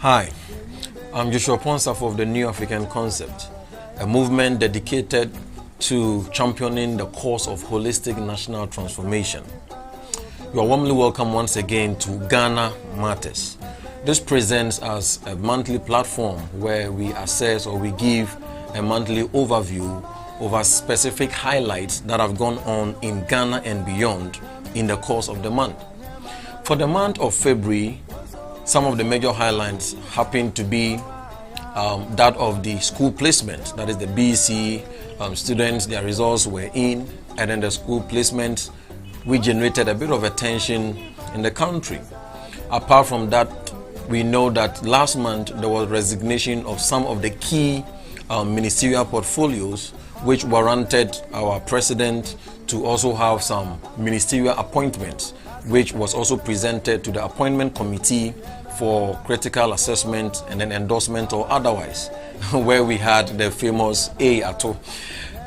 Hi, I'm Joshua Ponsaf of the New African Concept, a movement dedicated to championing the cause of holistic national transformation. You are warmly welcome once again to Ghana Matters. This presents as a monthly platform where we assess or we give a monthly overview over specific highlights that have gone on in Ghana and beyond in the course of the month. For the month of February, some of the major highlights happen to be that of the school placement, that is the BEC students, their results were in, and then the school placement, which generated a bit of attention in the country. Apart from that, we know that last month there was resignation of some of the key ministerial portfolios, which warranted our president to also have some ministerial appointments, which was also presented to the appointment committee for critical assessment and then endorsement or otherwise, where we had the famous A Ato.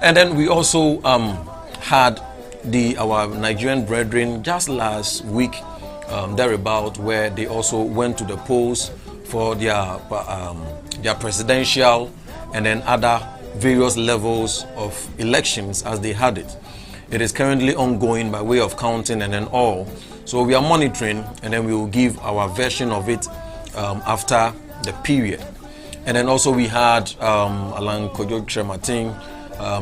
And then we also had our Nigerian brethren just last week thereabout, where they also went to the polls for their presidential and then other various levels of elections as they had it. It is currently ongoing by way of counting and then all. So we are monitoring, and then we will give our version of it after the period. And then also we had Alan Kojo Trematin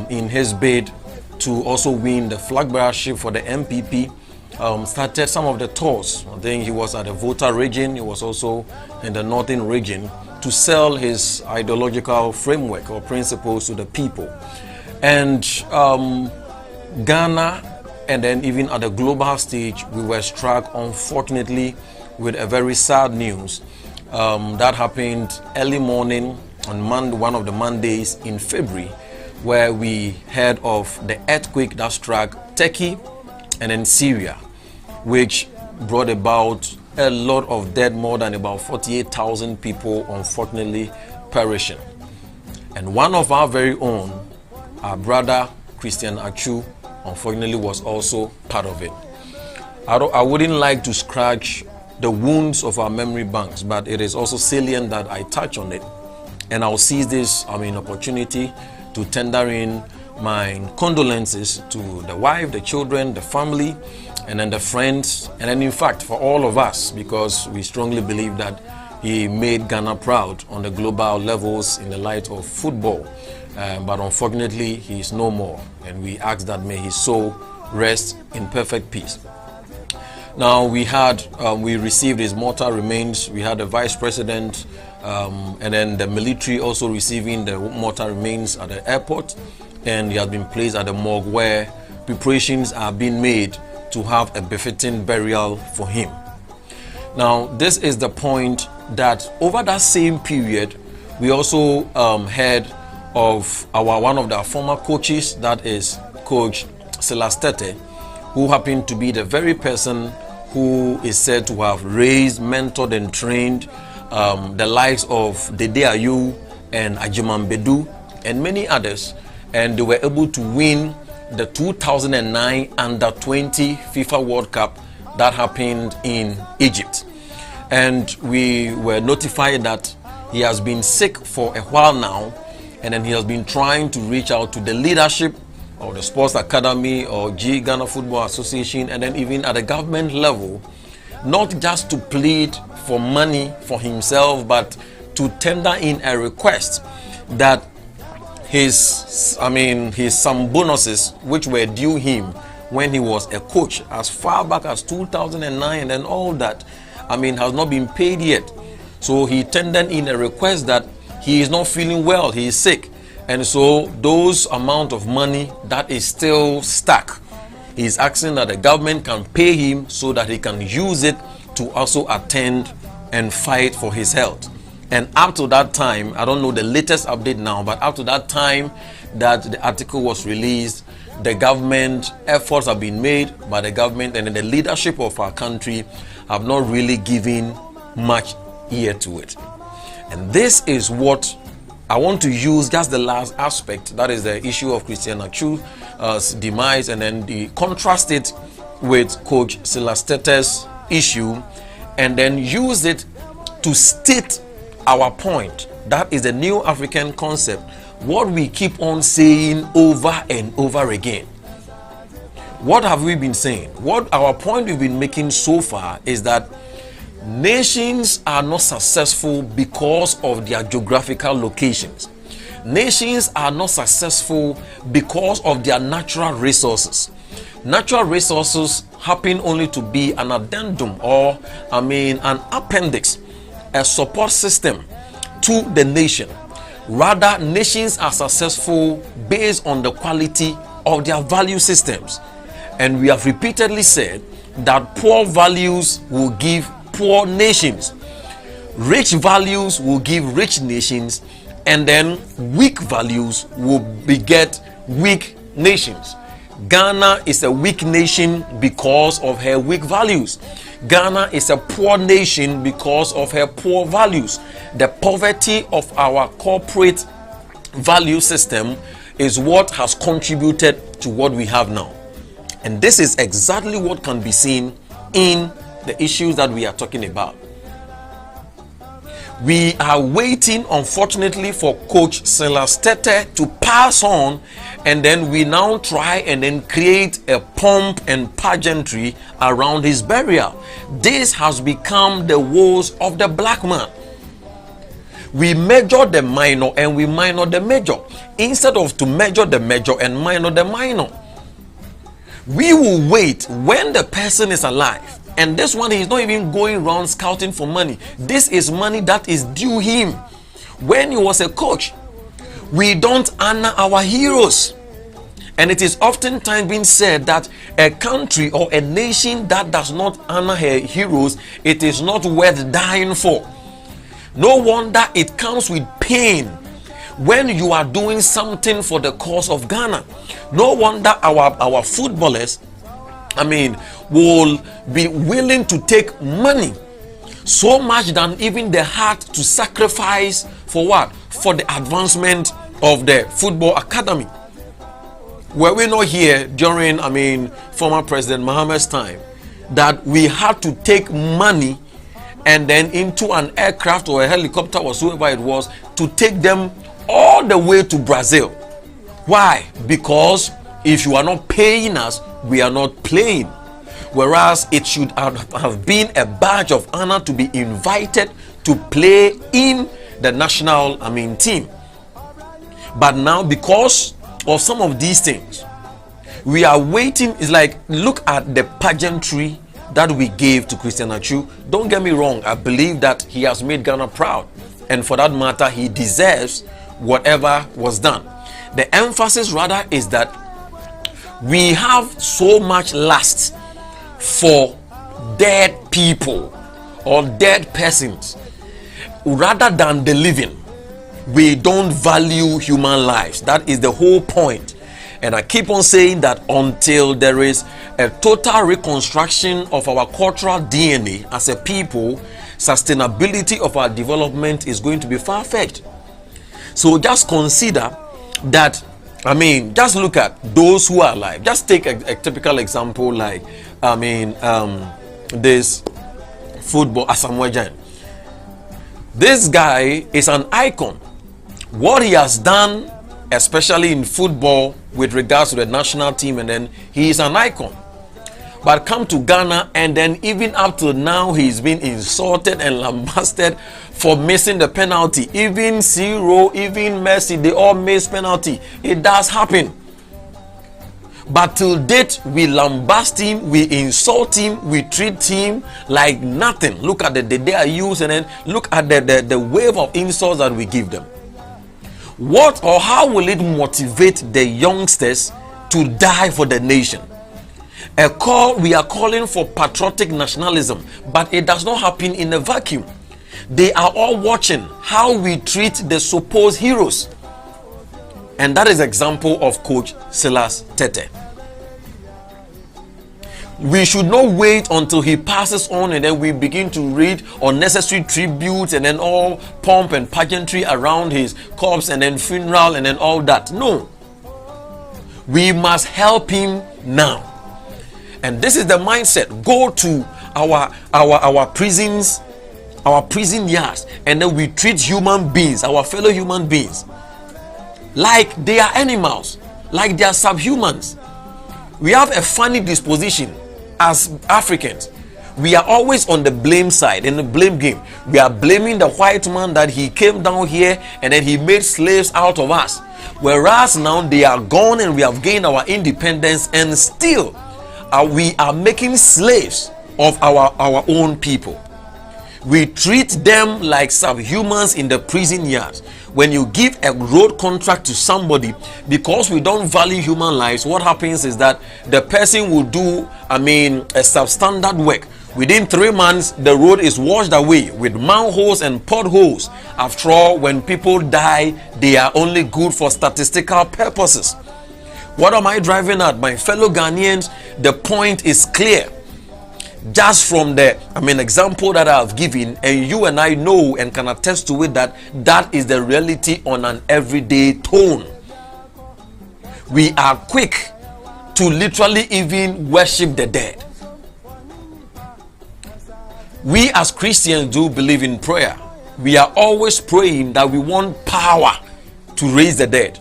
in his bid to also win the flag bearership for the MPP. Started some of the tours. I think he was at the Volta region, he was also in the northern region to sell his ideological framework or principles to the people. And Ghana, and then even at the global stage, we were struck, unfortunately, with a very sad news that happened early morning on one of the Mondays in February, where we heard of the earthquake that struck Turkey and then Syria, which brought about a lot of death, more than about 48,000 people unfortunately perishing. And one of our very own, our brother Christian Achu, unfortunately was also part of it. I wouldn't like to scratch the wounds of our memory banks, but it is also salient that I touch on it. And I'll seize this opportunity to tender in my condolences to the wife, the children, the family, and then the friends, and then in fact for all of us, because we strongly believe that he made Ghana proud on the global levels in the light of football. But unfortunately, he is no more, and we ask that may his soul rest in perfect peace. Now we received his mortal remains. We had the vice president and then the military also receiving the mortal remains at the airport, and he has been placed at the morgue where preparations are being made to have a befitting burial for him. Now this is the point that over that same period, we also heard of one of the former coaches, that is Coach Silastete, who happened to be the very person who is said to have raised, mentored, and trained the likes of Dede Ayew and Ajiman Bedu and many others, and they were able to win the 2009 Under-20 FIFA World Cup that happened in Egypt. And we were notified that he has been sick for a while now, and then he has been trying to reach out to the leadership or the Sports Academy or Ghana Football Association, and then even at the government level, not just to plead for money for himself, but to tender in a request that his some bonuses which were due him when he was a coach as far back as 2009 and all that, has not been paid yet. So he tendered in a request that he is not feeling well, he is sick, and so those amount of money that is still stuck, he is asking that the government can pay him so that he can use it to also attend and fight for his health. And up to that time, I don't know the latest update now, but up to that time that the article was released, the government efforts have been made by the government, and the leadership of our country have not really given much ear to it. And this is what I want to use, just the last aspect, that is the issue of Christian Achu's demise, and then contrast it with Coach Silastete's issue, and then use it to state our point. That is the new African concept. What we keep on saying over and over again. What have we been saying? What our point we've been making so far is that nations are not successful because of their geographical locations. Nations are not successful because of their natural resources. Natural resources happen only to be an addendum, or an appendix, a support system to the nation. Rather, nations are successful based on the quality of their value systems. And we have repeatedly said that poor values will give poor nations, rich values will give rich nations, and then weak values will beget weak nations. Ghana is a weak nation because of her weak values. Ghana is a poor nation because of her poor values. The poverty of our corporate value system is what has contributed to what we have now. And this is exactly what can be seen in the issues that we are talking about. We are waiting, unfortunately, for Coach Silas Tete to pass on, and then we now try and then create a pomp and pageantry around his burial. This has become the woes of the black man. We measure the minor and we minor the major, instead of to measure the major and minor the minor. We will wait when the person is alive. And this one, he's not even going around scouting for money. This is money that is due him. When he was a coach, we don't honor our heroes. And it is oftentimes being said that a country or a nation that does not honor her heroes, it is not worth dying for. No wonder it comes with pain when you are doing something for the cause of Ghana. No wonder our footballers, will be willing to take money so much than even the heart to sacrifice for what? For the advancement of the football academy. Were we not here during, former President Mohammed's time, that we had to take money and then into an aircraft or a helicopter or whatever it was to take them all the way to Brazil? Why? Because if you are not paying us, we are not playing. Whereas it should have been a badge of honor to be invited to play in the national team. But now, because of some of these things, we are waiting. It's like, look at the pageantry that we gave to Christian Atsu. Don't get me wrong, I believe that he has made Ghana proud, and for that matter, he deserves whatever was done. The emphasis rather is that we have so much lust for dead people or dead persons rather than the living. We don't value human lives. That is the whole point. And I keep on saying that until there is a total reconstruction of our cultural DNA as a people, sustainability of our development is going to be far-fetched. So just consider that, just look at those who are alive. Just take a typical example like, this football, Asamoah Gyan. This guy is an icon. What he has done, especially in football with regards to the national team, and then he is an icon. But come to Ghana, and then even up to now, he's been insulted and lambasted for missing the penalty. Even Zero, even Messi, they all miss penalty. It does happen. But till date, we lambast him, we insult him, we treat him like nothing. Look at the they are used, and then look at the wave of insults that we give them. What or how will it motivate the youngsters to die for the nation? We are calling for patriotic nationalism, but it does not happen in a vacuum. They are all watching how we treat the supposed heroes. And that is example of Coach Silas Tete. We should not wait until he passes on and then we begin to read unnecessary tributes and then all pomp and pageantry around his corpse and then funeral and then all that. No. We must help him now. And this is the mindset. Go to our prisons, our prison yards, and then we treat human beings, our fellow human beings, like they are animals, like they are subhumans. We have a funny disposition as Africans. We are always on the blame side, in the blame game. We are blaming the white man that he came down here and then he made slaves out of us. Whereas now they are gone and we have gained our independence, and still we are making slaves of our own people. We treat them like subhumans in the prison yards. When you give a road contract to somebody, because we don't value human lives, what happens is that the person will do, a substandard work. Within 3 months, the road is washed away with manholes and potholes. After all, when people die, they are only good for statistical purposes. What am I driving at, my fellow Ghanaians? The point is clear. Just from the example that I have given, and you and I know and can attest to it, that is the reality on an everyday tone. We are quick to literally even worship the dead. We as Christians do believe in prayer. We are always praying that we want power to raise the dead.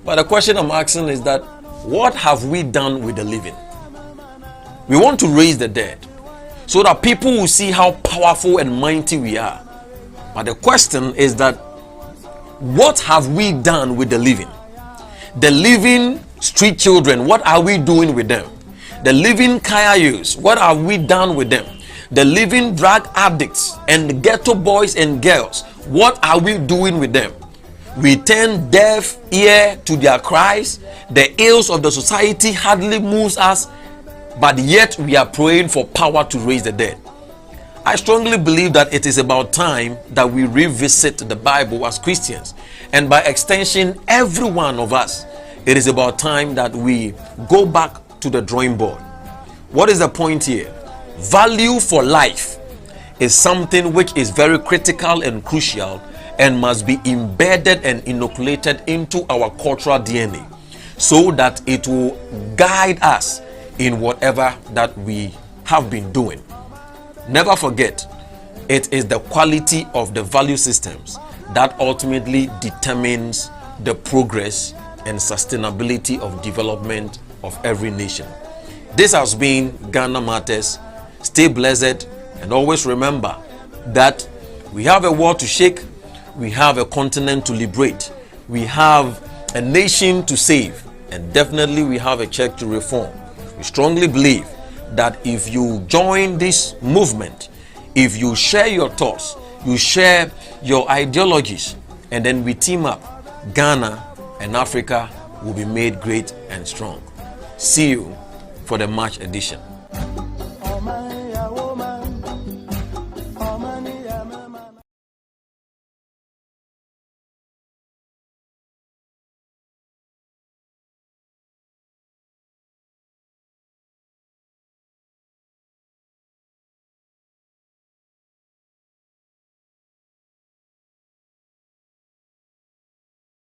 But the question I'm asking is that, what have we done with the living? We want to raise the dead so that people will see how powerful and mighty we are. But the question is that, what have we done with the living? The living street children, what are we doing with them? The living kayayus, what have we done with them? The living drug addicts and the ghetto boys and girls, what are we doing with them? We turn deaf ear to their cries. The ills of the society hardly moves us, but yet we are praying for power to raise the dead. I strongly believe that it is about time that we revisit the Bible as Christians, and by extension, every one of us. It is about time that we go back to the drawing board. What is the point here? Value for life is something which is very critical and crucial and must be embedded and inoculated into our cultural DNA, so that it will guide us in whatever that we have been doing. Never forget, it is the quality of the value systems that ultimately determines the progress and sustainability of development of every nation. This has been Ghana Matters. Stay blessed, and always remember that we have a world to shake, we have a continent to liberate, we have a nation to save, and definitely we have a church to reform. We strongly believe that if you join this movement, if you share your thoughts, you share your ideologies, and then we team up, Ghana and Africa will be made great and strong. See you for the March edition.